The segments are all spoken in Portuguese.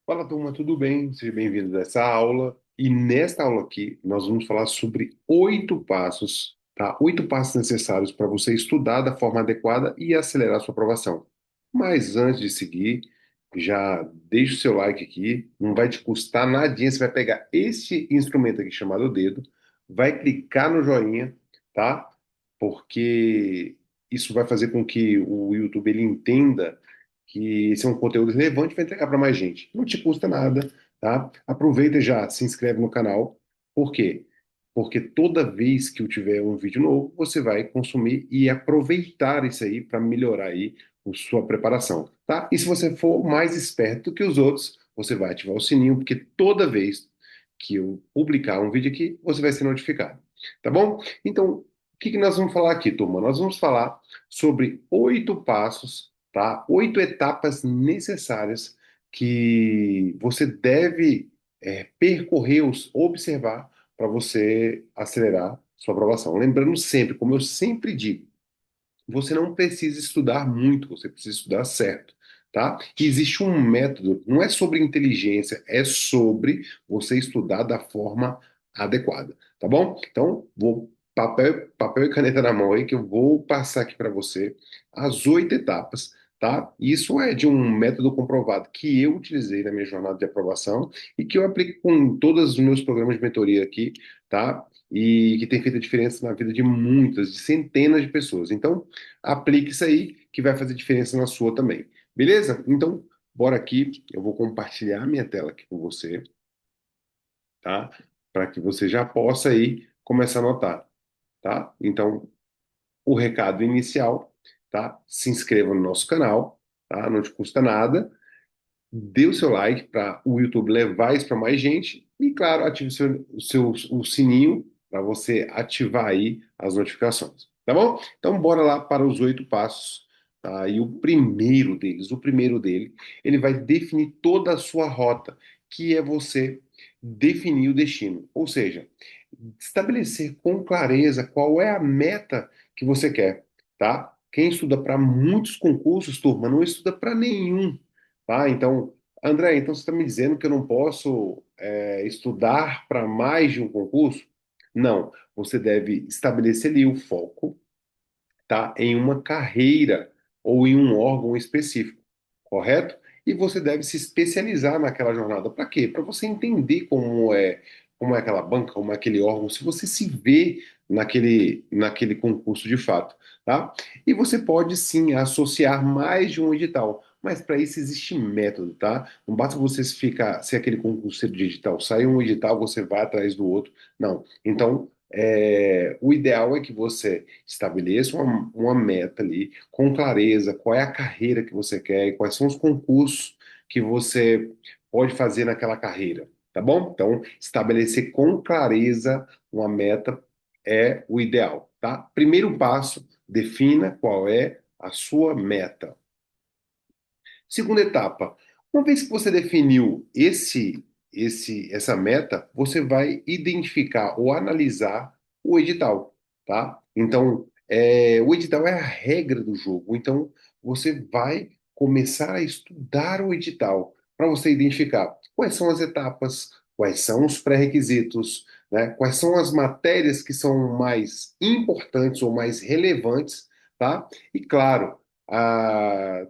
Fala, turma, tudo bem? Seja bem-vindo a essa aula. E nesta aula aqui, nós vamos falar sobre 8 passos, tá? 8 passos necessários para você estudar da forma adequada e acelerar sua aprovação. Mas antes de seguir, já deixa o seu like aqui, não vai te custar nadinha. Você vai pegar este instrumento aqui chamado dedo, vai clicar no joinha, tá? Porque isso vai fazer com que o YouTube ele entenda que esse é um conteúdo relevante e vai entregar para mais gente. Não te custa nada, tá? Aproveita e já se inscreve no canal. Por quê? Porque toda vez que eu tiver um vídeo novo, você vai consumir e aproveitar isso aí para melhorar aí a sua preparação, tá? E se você for mais esperto que os outros, você vai ativar o sininho, porque toda vez que eu publicar um vídeo aqui, você vai ser notificado, tá bom? Então, o que que nós vamos falar aqui, turma? Nós vamos falar sobre 8 passos, tá? 8 etapas necessárias que você deve percorrer, observar para você acelerar sua aprovação. Lembrando sempre, como eu sempre digo, você não precisa estudar muito, você precisa estudar certo, tá? Que existe um método, não é sobre inteligência, é sobre você estudar da forma adequada, tá bom? Então, vou papel e caneta na mão aí que eu vou passar aqui para você as 8 etapas, tá? Isso é de um método comprovado que eu utilizei na minha jornada de aprovação e que eu aplico com todos os meus programas de mentoria aqui, tá? E que tem feito a diferença na vida de muitas, de centenas de pessoas. Então, aplique isso aí que vai fazer diferença na sua também. Beleza? Então, bora aqui. Eu vou compartilhar minha tela aqui com você, tá? Para que você já possa aí começar a anotar, tá? Então, o recado inicial, tá? Se inscreva no nosso canal, tá? Não te custa nada. Dê o seu like para o YouTube levar isso para mais gente. E, claro, ative o sininho para você ativar aí as notificações. Tá bom? Então, bora lá para os 8 passos. Tá? E o primeiro dele, ele vai definir toda a sua rota, que é você definir o destino. Ou seja, estabelecer com clareza qual é a meta que você quer, tá? Quem estuda para muitos concursos, turma, não estuda para nenhum. Tá? Então, André, então você está me dizendo que eu não posso estudar para mais de um concurso? Não, você deve estabelecer ali o foco, tá, em uma carreira ou em um órgão específico, correto? E você deve se especializar naquela jornada. Para quê? Para você entender como é aquela banca, como é aquele órgão, se você se vê naquele concurso de fato, tá? E você pode sim associar mais de um edital. Mas para isso existe método, tá? Não basta você ficar, se aquele concurso de edital sai um edital, você vai atrás do outro. Não. Então, o ideal é que você estabeleça uma meta ali com clareza, qual é a carreira que você quer e quais são os concursos que você pode fazer naquela carreira, tá bom? Então, estabelecer com clareza uma meta é o ideal, tá? Primeiro passo, defina qual é a sua meta. Segunda etapa, uma vez que você definiu essa meta, você vai identificar ou analisar o edital, tá? Então, o edital é a regra do jogo. Então, você vai começar a estudar o edital para você identificar quais são as etapas, quais são os pré-requisitos, né? Quais são as matérias que são mais importantes ou mais relevantes, tá? E claro,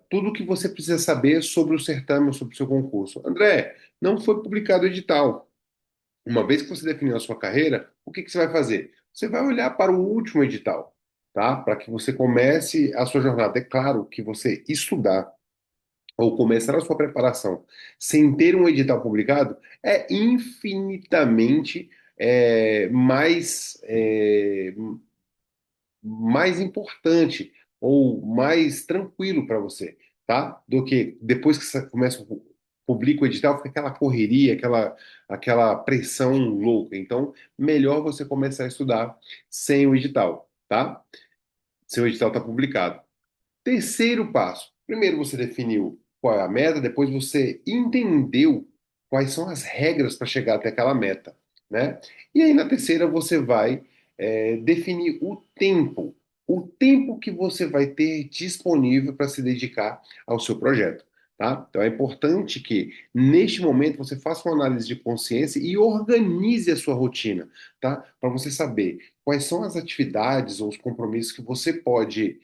tudo o que você precisa saber sobre o certame, sobre o seu concurso. André, não foi publicado o edital. Uma vez que você definiu a sua carreira, o que que você vai fazer? Você vai olhar para o último edital, tá? Para que você comece a sua jornada. É claro que você estudar ou começar a sua preparação sem ter um edital publicado é infinitamente mais importante ou mais tranquilo para você, tá? Do que depois que você começa publica o edital, fica aquela correria, aquela pressão louca. Então, melhor você começar a estudar sem o edital, tá? Sem o edital estar publicado. Terceiro passo. Primeiro você definiu qual é a meta, depois você entendeu quais são as regras para chegar até aquela meta, né? E aí na terceira você vai definir o tempo que você vai ter disponível para se dedicar ao seu projeto. tá? Então é importante que, neste momento, você faça uma análise de consciência e organize a sua rotina, tá? Para você saber quais são as atividades ou os compromissos que você pode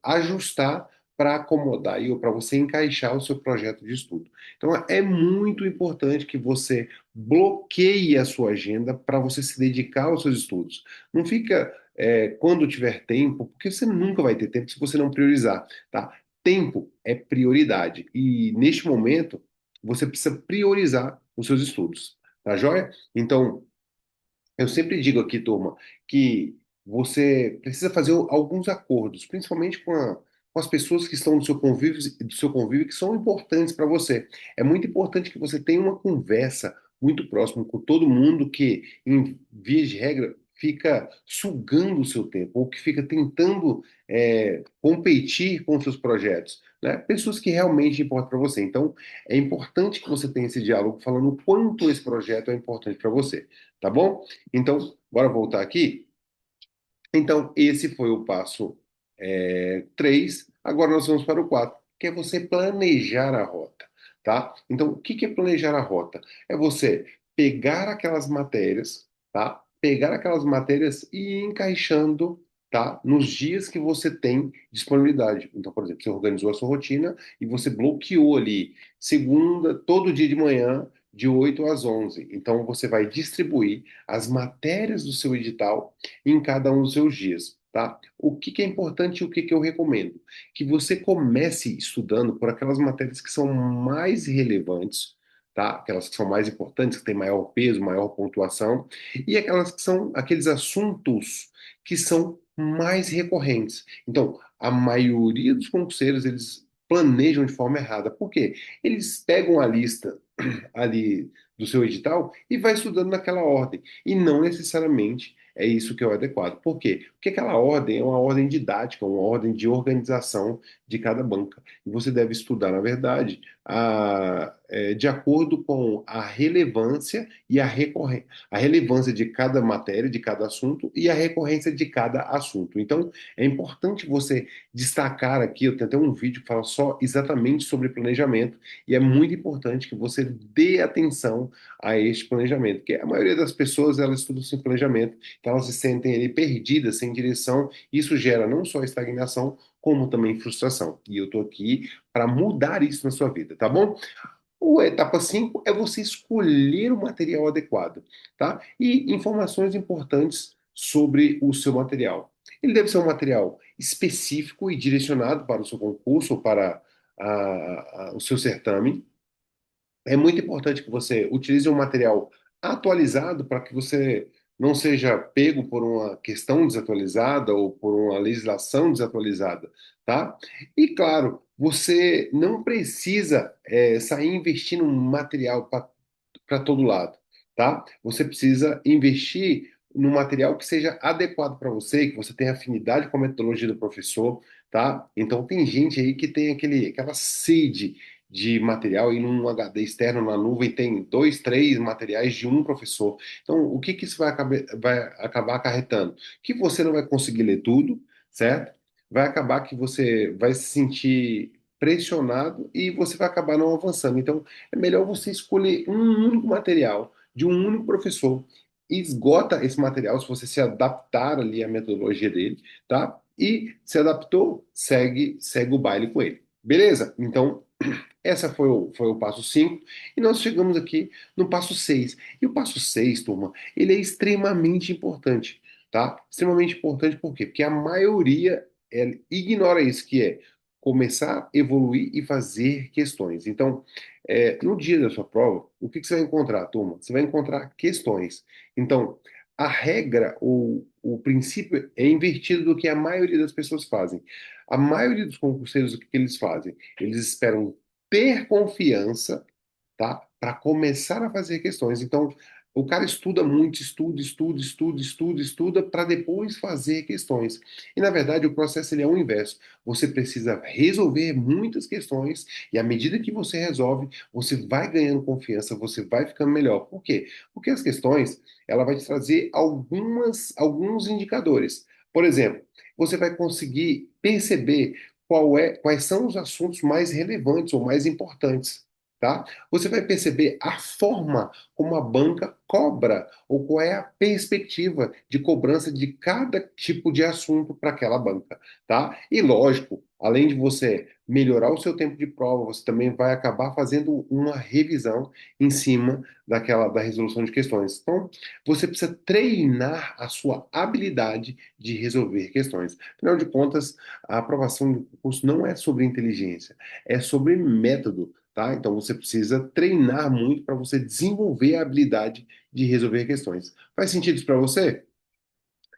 ajustar para acomodar e para você encaixar o seu projeto de estudo. Então é muito importante que você bloqueie a sua agenda para você se dedicar aos seus estudos. Não fica quando tiver tempo, porque você nunca vai ter tempo se você não priorizar, tá? Tempo é prioridade. E neste momento, você precisa priorizar os seus estudos. Tá joia? Então, eu sempre digo aqui, turma, que você precisa fazer alguns acordos, principalmente com as pessoas que estão do seu convívio, que são importantes para você. É muito importante que você tenha uma conversa muito próxima com todo mundo que, em via de regra, fica sugando o seu tempo, ou que fica tentando competir com os seus projetos, né? Pessoas que realmente importam para você. Então, é importante que você tenha esse diálogo falando o quanto esse projeto é importante para você, tá bom? Então, bora voltar aqui? Então, esse foi o passo 3. Agora nós vamos para o 4, que é você planejar a rota, tá? Então, o que que é planejar a rota? É você pegar aquelas matérias, tá? Pegar aquelas matérias e ir encaixando, tá? Nos dias que você tem disponibilidade. Então, por exemplo, você organizou a sua rotina e você bloqueou ali segunda, todo dia de manhã, de 8 às 11. Então, você vai distribuir as matérias do seu edital em cada um dos seus dias, tá? O que que é importante e o que que eu recomendo? Que você comece estudando por aquelas matérias que são mais relevantes, tá? Aquelas que são mais importantes, que têm maior peso, maior pontuação, e aquelas que são aqueles assuntos que são mais recorrentes. Então, a maioria dos concurseiros, eles planejam de forma errada. Por quê? Eles pegam a lista ali do seu edital e vai estudando naquela ordem. E não necessariamente é isso que é o adequado. Por quê? Porque aquela ordem é uma ordem didática, uma ordem de organização de cada banca. E você deve estudar, na verdade, de acordo com a relevância e a relevância de cada matéria, de cada assunto e a recorrência de cada assunto. Então, é importante você destacar aqui, eu tenho até um vídeo que fala só exatamente sobre planejamento, e é muito importante que você dê atenção a este planejamento, porque a maioria das pessoas, elas estudam sem planejamento, então elas se sentem ali perdidas, sem direção, e isso gera não só estagnação, como também frustração. E eu estou aqui para mudar isso na sua vida, tá bom? O etapa 5 é você escolher o material adequado, tá? E informações importantes sobre o seu material. Ele deve ser um material específico e direcionado para o seu concurso ou para o seu certame. É muito importante que você utilize um material atualizado para que você não seja pego por uma questão desatualizada ou por uma legislação desatualizada, tá? E claro, você não precisa sair investindo um material para todo lado, tá? Você precisa investir no material que seja adequado para você, que você tenha afinidade com a metodologia do professor, tá? Então tem gente aí que tem aquela sede de material e num HD externo na nuvem tem dois, três materiais de um professor. Então, o que que isso vai acabar acarretando? Que você não vai conseguir ler tudo, certo? Vai acabar que você vai se sentir pressionado e você vai acabar não avançando. Então, é melhor você escolher um único material de um único professor. Esgota esse material se você se adaptar ali à metodologia dele, tá? E se adaptou, segue o baile com ele. Beleza? Então, essa foi o passo 5 e nós chegamos aqui no passo 6. E o passo 6, turma, ele é extremamente importante, tá? Extremamente importante por quê? Porque a maioria ignora isso, que é começar, evoluir e fazer questões. Então, no dia da sua prova, o que que você vai encontrar, turma? Você vai encontrar questões. Então, a regra ou o princípio é invertido do que a maioria das pessoas fazem. A maioria dos concurseiros, o que que eles fazem? Eles esperam ter confiança, tá? Para começar a fazer questões. Então, o cara estuda muito, estuda, para depois fazer questões. E, na verdade, o processo ele é o inverso. Você precisa resolver muitas questões e, à medida que você resolve, você vai ganhando confiança, você vai ficando melhor. Por quê? Porque as questões, ela vai te trazer alguns indicadores. Por exemplo, você vai conseguir perceber quais são os assuntos mais relevantes ou mais importantes, tá? Você vai perceber a forma como a banca cobra ou qual é a perspectiva de cobrança de cada tipo de assunto para aquela banca, tá? E lógico, além de você melhorar o seu tempo de prova, você também vai acabar fazendo uma revisão em cima da resolução de questões. Então, você precisa treinar a sua habilidade de resolver questões. Afinal de contas, a aprovação do concurso não é sobre inteligência, é sobre método, tá? Então você precisa treinar muito para você desenvolver a habilidade de resolver questões. Faz sentido isso para você?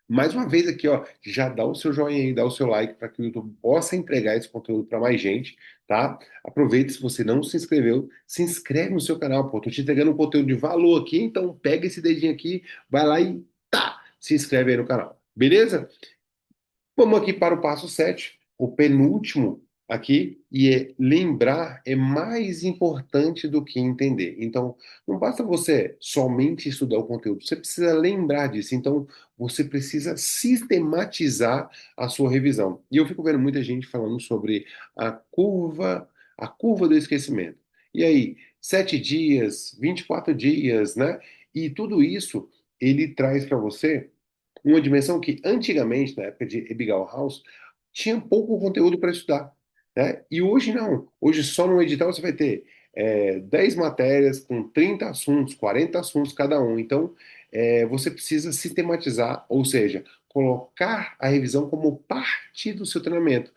Mais uma vez aqui, ó, já dá o seu joinha aí, dá o seu like para que o YouTube possa entregar esse conteúdo para mais gente, tá? Aproveita, se você não se inscreveu, se inscreve no seu canal, pô. Tô te entregando um conteúdo de valor aqui, então pega esse dedinho aqui, vai lá e tá, se inscreve aí no canal. Beleza? Vamos aqui para o passo 7, o penúltimo aqui, e é lembrar é mais importante do que entender. Então, não basta você somente estudar o conteúdo, você precisa lembrar disso. Então, você precisa sistematizar a sua revisão. E eu fico vendo muita gente falando sobre a curva do esquecimento. E aí, 7 dias, 24 dias, né? E tudo isso ele traz para você uma dimensão que antigamente, na época de Abigail House, tinha pouco conteúdo para estudar, né? E hoje não. Hoje só no edital você vai ter 10 matérias com 30 assuntos, 40 assuntos cada um. Então, você precisa sistematizar, ou seja, colocar a revisão como parte do seu treinamento.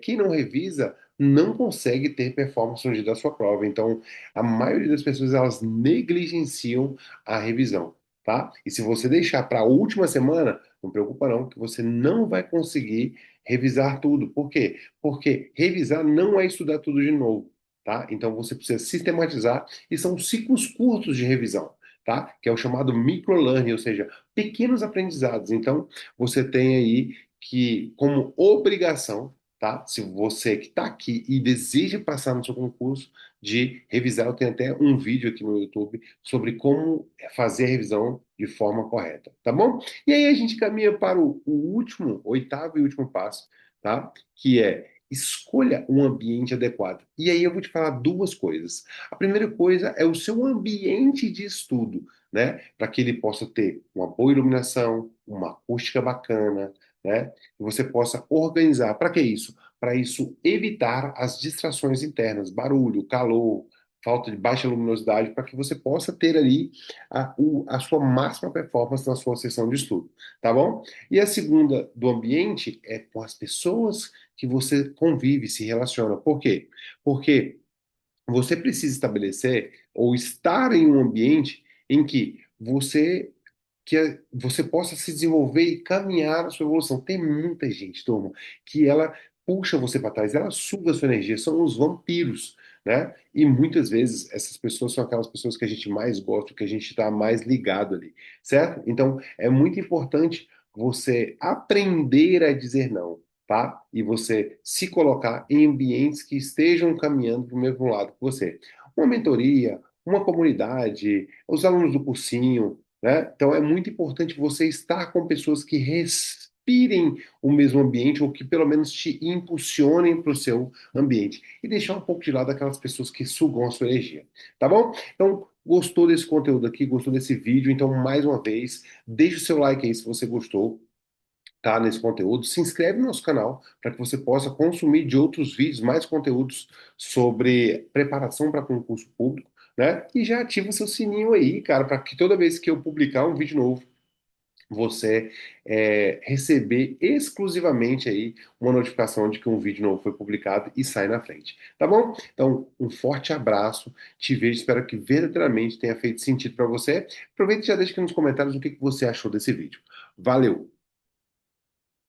Quem não revisa não consegue ter performance no dia da sua prova. Então, a maioria das pessoas elas negligenciam a revisão, tá? E se você deixar para a última semana, não preocupa não, que você não vai conseguir revisar tudo. Por quê? Porque revisar não é estudar tudo de novo, tá? Então você precisa sistematizar e são ciclos curtos de revisão, tá? Que é o chamado microlearning, ou seja, pequenos aprendizados. Então você tem aí que como obrigação, tá? Se você que está aqui e deseja passar no seu concurso de revisar, eu tenho até um vídeo aqui no YouTube sobre como fazer a revisão de forma correta, tá bom? E aí a gente caminha para o último, oitavo e último passo, tá? Que é escolha um ambiente adequado. E aí eu vou te falar duas coisas. A primeira coisa é o seu ambiente de estudo, né? Para que ele possa ter uma boa iluminação, uma acústica bacana, né? Que você possa organizar. Para que isso? Para isso evitar as distrações internas, barulho, calor, falta de baixa luminosidade, para que você possa ter ali a sua máxima performance na sua sessão de estudo, tá bom? E a segunda do ambiente é com as pessoas que você convive, se relaciona. Por quê? Porque você precisa estabelecer ou estar em um ambiente em que você possa se desenvolver e caminhar a sua evolução. Tem muita gente, turma, que ela puxa você para trás, ela suga a sua energia, são os vampiros, né? E muitas vezes essas pessoas são aquelas pessoas que a gente mais gosta, que a gente está mais ligado ali, certo? Então é muito importante você aprender a dizer não, tá? E você se colocar em ambientes que estejam caminhando para o mesmo lado que você. Uma mentoria, uma comunidade, os alunos do cursinho, né? Então é muito importante você estar com pessoas que respirem o mesmo ambiente ou que pelo menos te impulsionem para o seu ambiente e deixar um pouco de lado aquelas pessoas que sugam a sua energia, tá bom? Então, gostou desse conteúdo aqui, gostou desse vídeo? Então, mais uma vez, deixa o seu like aí se você gostou, tá, nesse conteúdo. Se inscreve no nosso canal para que você possa consumir de outros vídeos, mais conteúdos sobre preparação para concurso público, né? E já ativa o seu sininho aí, cara, para que toda vez que eu publicar um vídeo novo, você receber exclusivamente aí uma notificação de que um vídeo novo foi publicado e sai na frente, tá bom? Então, um forte abraço, te vejo, espero que verdadeiramente tenha feito sentido para você. Aproveita e já deixa aqui nos comentários o que que você achou desse vídeo. Valeu!